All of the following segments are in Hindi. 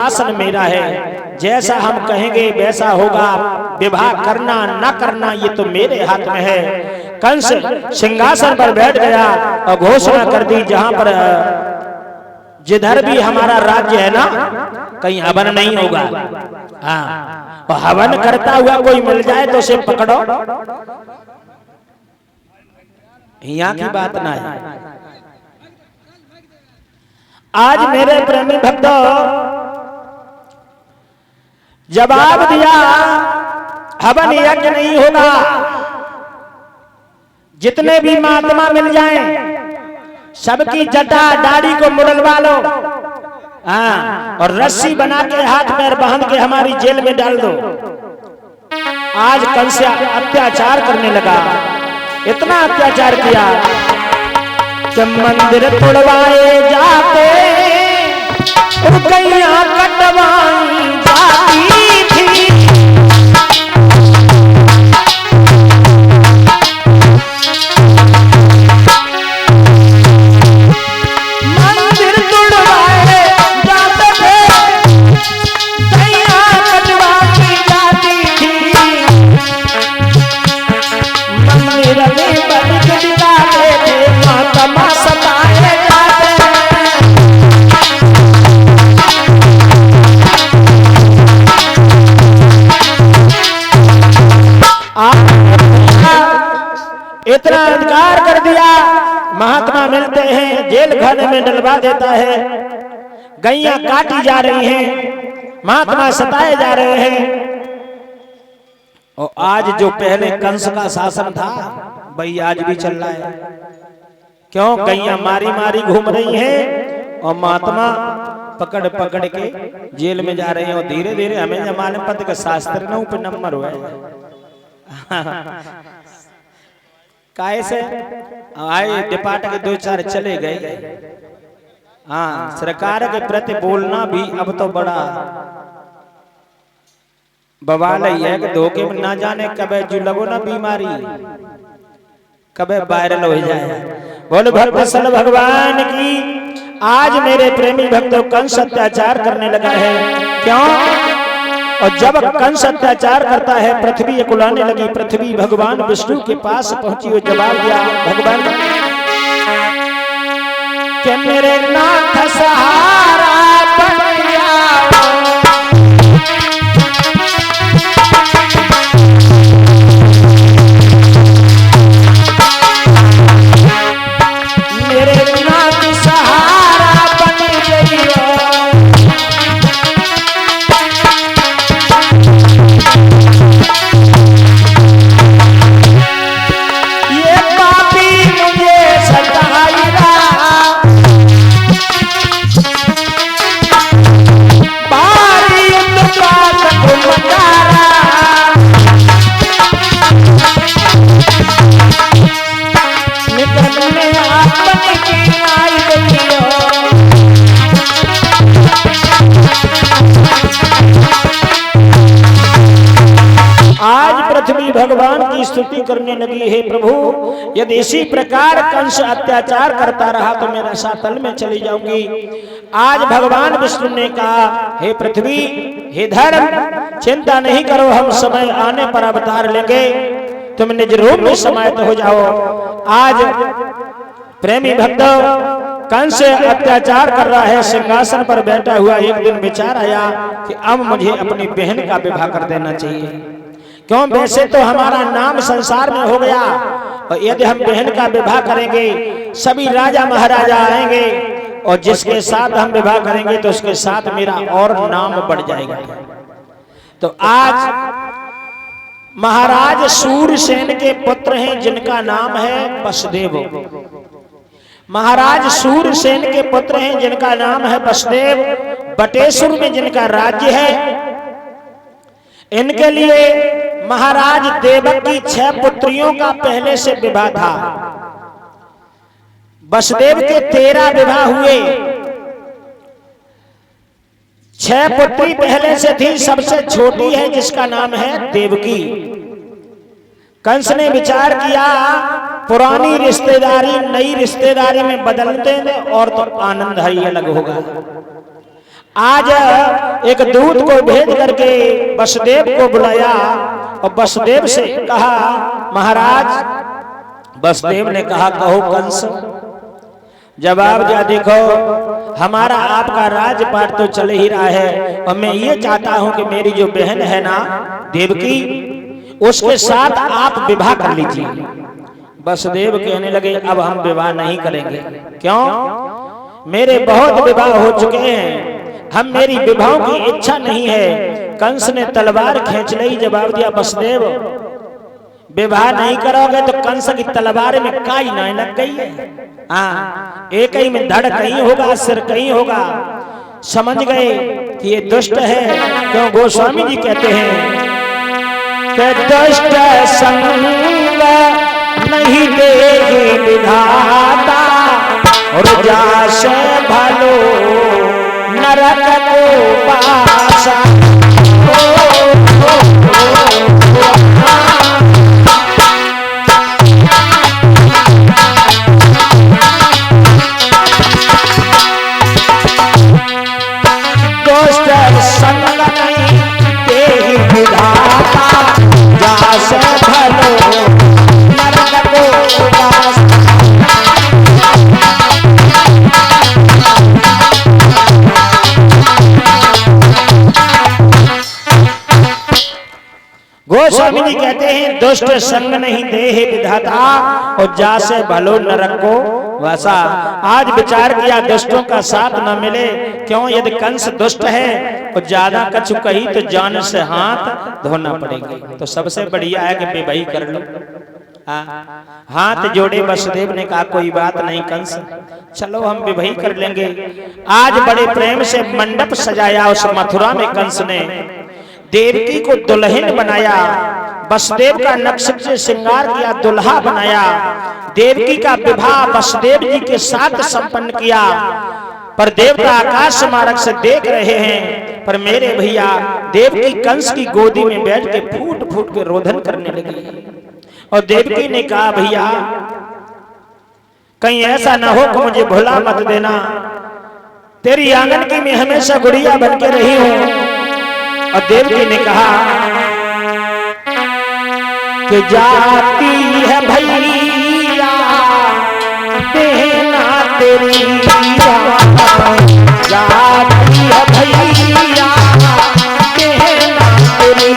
शासन मेरा है, जैसा हम कहेंगे वैसा होगा। विवाह करना ना करना ये तो मेरे हाथ में है। कंस सिंहासन पर बैठ गया और घोषणा कर दी, जहां पर जिधर भी हमारा राज्य है ना, कहीं हवन नहीं होगा। हाँ, और हवन करता हुआ कोई मिल जाए तो उसे पकड़ो। यहाँ की बात ना है। आज मेरे प्रेमी भक्तों जवाब दिया, हवन यज्ञ नहीं होगा। जितने भी महात्मा मिल जाएं, सबकी जटा दाढ़ी को मुड़लवा लो, हाँ, और रस्सी बना के हाथ पैर बांध के हमारी जेल में डाल दो। आज कंस अत्याचार करने लगा, इतना अत्याचार किया कि मंदिर तोड़वाए जाते, गैया कटवाई जाती थी। मंदिर तोड़वाए जाते थे, गैया कटवाई जाती थी। मंदिर में बलि चढ़ाते थे, महात्मा सताए जाते। इतना अधिकार कर दिया, महात्मा मिलते हैं जेल खाने में डलवा देता है, गैया काटी जा रही हैं, महात्मा सताए जा रहे हैं। और आज जो पहले कंस का शासन था वही आज भी चल रहा है। क्यों? गैया मारी मारी घूम रही हैं और महात्मा पकड़ पकड़ के जेल में जा रहे हैं। और धीरे धीरे हमें जमाने पद का शास्त्र न ऊपर नंबर हुआ काहे से आए डिपार्ट के 2-4 चले गए। हाँ, सरकार के प्रति बोलना भी अब तो बड़ा बवाल है कि धोखे में ना जाने कब जो लगो ना बीमारी कब वायरल हो जाए। बोल भक्त भगवान की। आज मेरे प्रेमी भक्तों कंस अत्याचार करने लगा है। क्यों? और जब कंस अत्याचार करता है, पृथ्वी अकुलाने लगी। पृथ्वी भगवान विष्णु के पास पहुंची और जवाब दिया, भगवान के मेरे नाथ सहारा बन जाओ। मेरे नाथ सहारा बन जाइयो। आज पृथ्वी भगवान की स्तुति करने लगी है, प्रभु यदि इसी प्रकार कंस अत्याचार करता रहा तो मैं रसातल में चली जाऊंगी। आज भगवान विष्णु ने कहा, हे पृथ्वी, हे धर्म, चिंता नहीं करो, हम समय आने पर अवतार लेंगे, तुम निज रूप में समाहित हो जाओ। आज प्रेमी भक्तों कंस अत्याचार कर रहा है, सिंहासन पर बैठा हुआ। एक दिन विचार आया कि अब मुझे अपनी बहन का विवाह कर देना चाहिए। क्यों? वैसे तो हमारा नाम संसार में हो गया, और यदि हम बहन का विवाह करेंगे सभी राजा महाराजा आएंगे, और जिसके साथ हम विवाह करेंगे तो उसके साथ मेरा और नाम बढ़ जाएगा। तो आज महाराज सूरसेन के पुत्र हैं जिनका नाम है वसुदेव। महाराज सूरसेन के पुत्र हैं जिनका नाम है वसुदेव। बटेश्वर में जिनका राज्य है, इनके लिए महाराज देवक की 6 पुत्रियों का पहले से विवाह था। वसुदेव के 13 विवाह हुए। 6 पुत्री पहले से थी, सबसे छोटी है जिसका नाम है देवकी। कंस ने विचार किया, पुरानी रिश्तेदारी नई रिश्तेदारी में बदलते हैं और तो आनंद ही अलग होगा। आज एक दूत को भेज करके वसुदेव को बुलाया और वसुदेव से कहा, महाराज। वसुदेव ने कहा, कहो कंस। जवाब दिया, देखो हमारा आपका राजपाट तो चल ही रहा है और मैं ये चाहता हूं कि मेरी जो बहन है ना देवकी, उसके साथ आप विवाह कर लीजिए। वसुदेव कहने लगे, अब हम विवाह नहीं करेंगे। क्यों? मेरे बहुत विवाह हो चुके हैं, हम मेरी विवाह की इच्छा नहीं है। कंस ने तलवार खींच ली। जवाब दिया, वसुदेव विवाह नहीं करोगे तो कंस की तलवार में काई नहीं लग गई है। हाँ, एक ही में धड़ कहीं होगा, सिर कहीं होगा। समझ गए कि ये दुष्ट है। क्यों? गोस्वामी जी कहते हैं कि दुष्ट संग नहीं देगी विधाता और जासे भालो नरक को पासा। दुष्ट संग नहीं देहि विधाता जासे भालो नरक को पासा। गोस्वामी जी कहते हैं, दुष्ट संग नहीं देहि विधाता और जासे भलो नरक को वासा। आज विचार किया, दुष्टों का साथ न मिले। क्यों? यदि कंस दुष्ट है और ज्यादा कछु कही तो जान से हाथ धोना पड़ेगा। तो सबसे बढ़िया है कि विवाह कर लो। हाथ जोड़े वसुदेव ने कहा, कोई बात नहीं कंस, चलो हम विवाह कर लेंगे। आज बड़े प्रेम से मंडप सजाया उस मथुरा में। कंस ने देवकी को दुल्हन बनाया, वसुदेव का नक्शे से श्रृंगार किया, दुल्हा बनाया। देवकी का विवाह वसुदेव जी के साथ संपन्न किया। पर देवता आकाश मार्ग से देख रहे हैं। पर मेरे भैया देवकी कंस की गोदी में बैठ के फूट फूट के रोदन करने लगी। और देवकी ने कहा, भैया कहीं ऐसा ना हो कि मुझे भुला मत देना। तेरी आंगन की मैं हमेशा गुड़िया बन के रही हूं। और देवकी ने कहा कि जाती है भैया बहना तेरी, जाती है भैया बहना तेरी।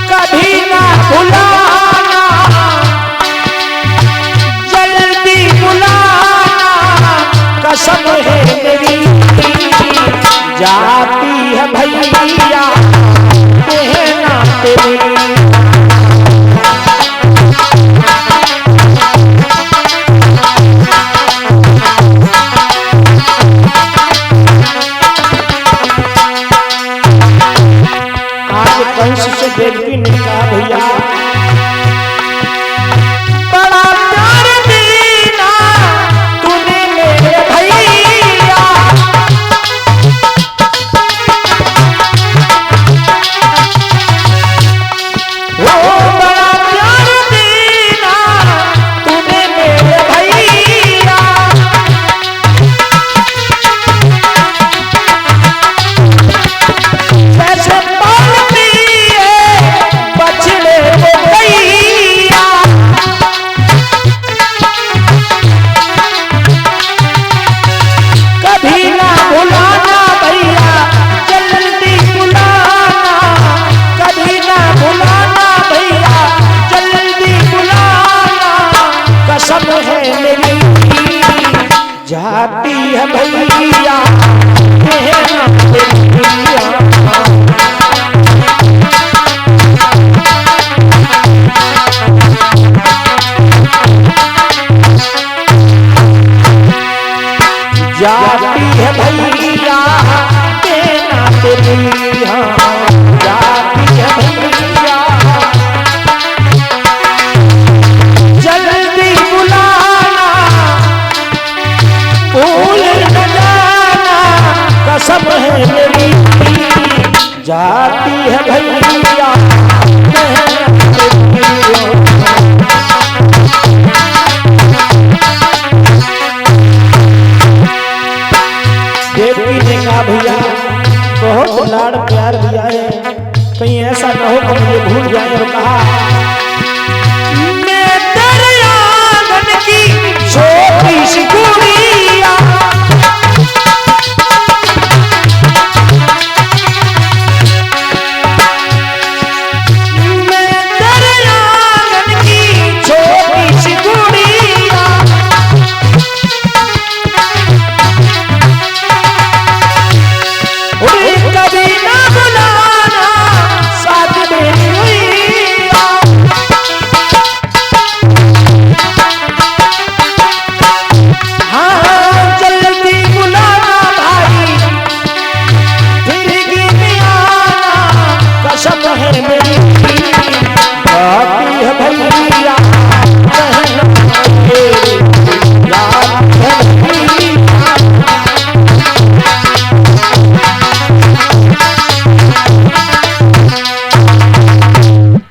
कभी ना भुलाना, जल्दी बुलाना, कसम है मेरी, जाती है भैया बहना तेरी। आज कंस से देवकी ने कहा, भैया बड़ा प्यार देना तूने मेरे भैया, वो बड़ा प्यार देना तूने मेरे भैया। कैसे पालती है बछड़े वो गैया, कभी ना भुलाना भैया जल्दी बुलाना, कभी ना भुलाना भैया जल्दी बुलाना, कसम है मेरी, जाती है भैया बहना तेरी। जाती है भैया बहना तेरी, हाँ जाती है भैया जल्दी बुलाना, भूल न जाना, कसम है मेरी, जाती है भैया बहना तेरी।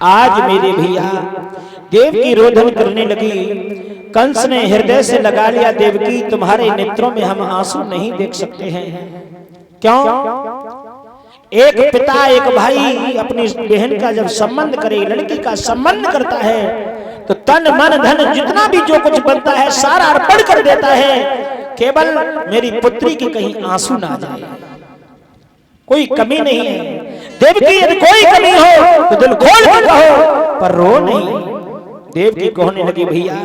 आज मेरे भैया देवकी रोदन करने लगी। कंस ने हृदय से लगा लिया, देवकी तुम्हारे नेत्रों में हम आंसू नहीं देख सकते हैं। क्यों? एक पिता एक भाई अपनी बहन का जब संबंध करे, लड़की का संबंध करता है तो तन मन धन जितना भी जो कुछ बनता है सारा अर्पण कर देता है, केवल मेरी पुत्री की कहीं आंसू ना जाए। कोई कमी नहीं है देवकी, यदि कोई कमी हो तो दिल खोल कर कहो, पर रो नहीं। देवकी कहने लगी, भैया